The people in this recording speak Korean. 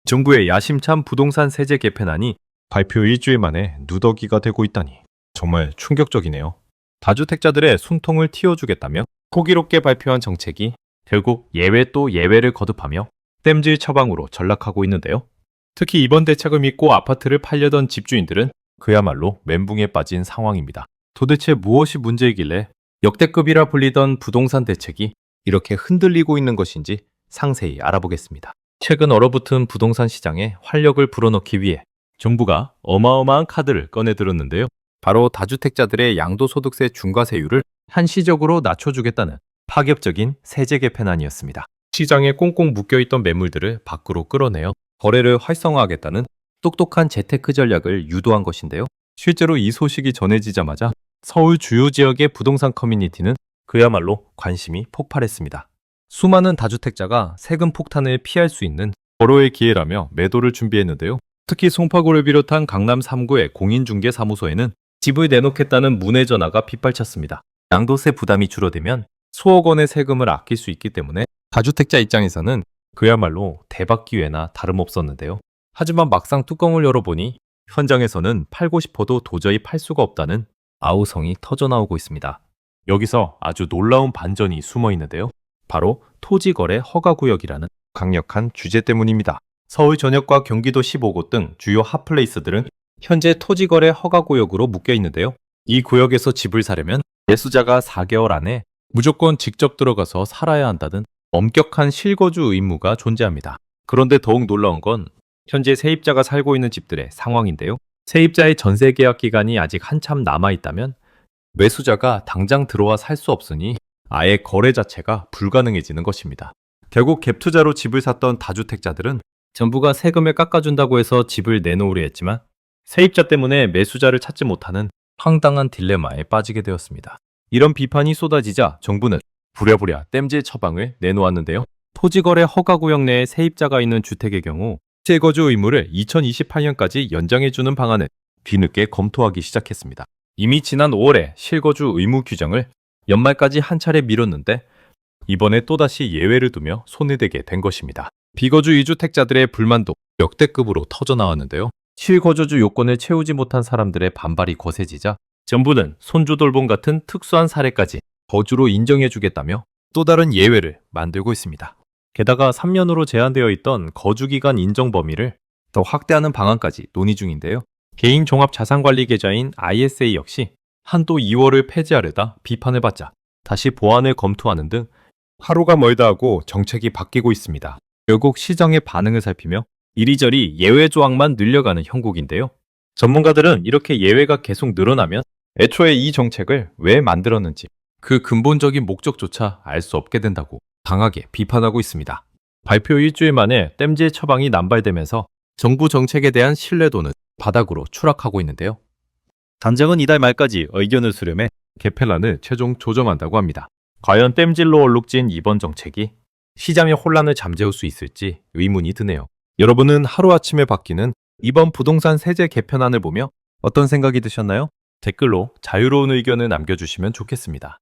정부의 야심찬 부동산 세제 개편안이 발표 일주일 만에 누더기가 되고 있다니 정말 충격적이네요. 다주택자들의 숨통을 틔워주겠다며 호기롭게 발표한 정책이 결국 예외 또 예외를 거듭하며 땜질 처방으로 전락하고 있는데요. 특히 이번 대책을 믿고 아파트를 팔려던 집주인들은 그야말로 멘붕에 빠진 상황입니다. 도대체 무엇이 문제이길래 역대급이라 불리던 부동산 대책이 이렇게 흔들리고 있는 것인지 상세히 알아보겠습니다. 최근 얼어붙은 부동산 시장에 활력을 불어넣기 위해 정부가 어마어마한 카드를 꺼내들었는데요. 바로 다주택자들의 양도소득세 중과세율을 한시적으로 낮춰주겠다는 파격적인 세제 개편안이었습니다. 시장에 꽁꽁 묶여있던 매물들을 밖으로 끌어내어 거래를 활성화하겠다는 똑똑한 재테크 전략을 유도한 것인데요. 실제로 이 소식이 전해지자마자 서울 주요 지역의 부동산 커뮤니티는 그야말로 관심이 폭발했습니다. 수많은 다주택자가 세금 폭탄을 피할 수 있는 절호의 기회라며 매도를 준비했는데요. 특히 송파구를 비롯한 강남 3구의 공인중개사무소에는 집을 내놓겠다는 문의 전화가 빗발쳤습니다. 양도세 부담이 줄어들면 수억 원의 세금을 아낄 수 있기 때문에 다주택자 입장에서는 그야말로 대박 기회나 다름없었는데요. 하지만 막상 뚜껑을 열어보니 현장에서는 팔고 싶어도 도저히 팔 수가 없다는 아우성이 터져나오고 있습니다. 여기서 아주 놀라운 반전이 숨어 있는데요. 바로 토지거래 허가구역이라는 강력한 규제 때문입니다. 서울 전역과 경기도 15곳 등 주요 핫플레이스들은 현재 토지거래 허가구역으로 묶여 있는데요. 이 구역에서 집을 사려면 매수자가 4개월 안에 무조건 직접 들어가서 살아야 한다는 엄격한 실거주 의무가 존재합니다. 그런데 더욱 놀라운 건 현재 세입자가 살고 있는 집들의 상황인데요. 세입자의 전세 계약 기간이 아직 한참 남아있다면 매수자가 당장 들어와 살 수 없으니 아예 거래 자체가 불가능해지는 것입니다. 결국 갭 투자로 집을 샀던 다주택자들은 정부가 세금을 깎아준다고 해서 집을 내놓으려 했지만 세입자 때문에 매수자를 찾지 못하는 황당한 딜레마에 빠지게 되었습니다. 이런 비판이 쏟아지자 정부는 부랴부랴 땜질 처방을 내놓았는데요. 토지거래 허가구역 내에 세입자가 있는 주택의 경우 실거주 의무를 2028년까지 연장해주는 방안을 뒤늦게 검토하기 시작했습니다. 이미 지난 5월에 실거주 의무 규정을 연말까지 한 차례 미뤘는데 이번에 또다시 예외를 두며 손을 대게 된 것입니다. 비거주 2주택자들의 불만도 역대급으로 터져나왔는데요. 실거주주 요건을 채우지 못한 사람들의 반발이 거세지자 정부는 손주돌봄 같은 특수한 사례까지 거주로 인정해주겠다며 또 다른 예외를 만들고 있습니다. 게다가 3년으로 제한되어 있던 거주기간 인정 범위를 더 확대하는 방안까지 논의 중인데요. 개인종합자산관리계좌인 ISA 역시 한도 2월을 폐지하려다 비판을 받자 다시 보완을 검토하는 등 하루가 멀다 하고 정책이 바뀌고 있습니다. 결국 시장의 반응을 살피며 이리저리 예외 조항만 늘려가는 형국인데요. 전문가들은 이렇게 예외가 계속 늘어나면 애초에 이 정책을 왜 만들었는지 그 근본적인 목적조차 알 수 없게 된다고 강하게 비판하고 있습니다. 발표 일주일 만에 땜질 처방이 남발되면서 정부 정책에 대한 신뢰도는 바닥으로 추락하고 있는데요. 단장은 이달 말까지 의견을 수렴해 개편안을 최종 조정한다고 합니다. 과연 땜질로 얼룩진 이번 정책이 시장의 혼란을 잠재울 수 있을지 의문이 드네요. 여러분은 하루아침에 바뀌는 이번 부동산 세제 개편안을 보며 어떤 생각이 드셨나요? 댓글로 자유로운 의견을 남겨주시면 좋겠습니다.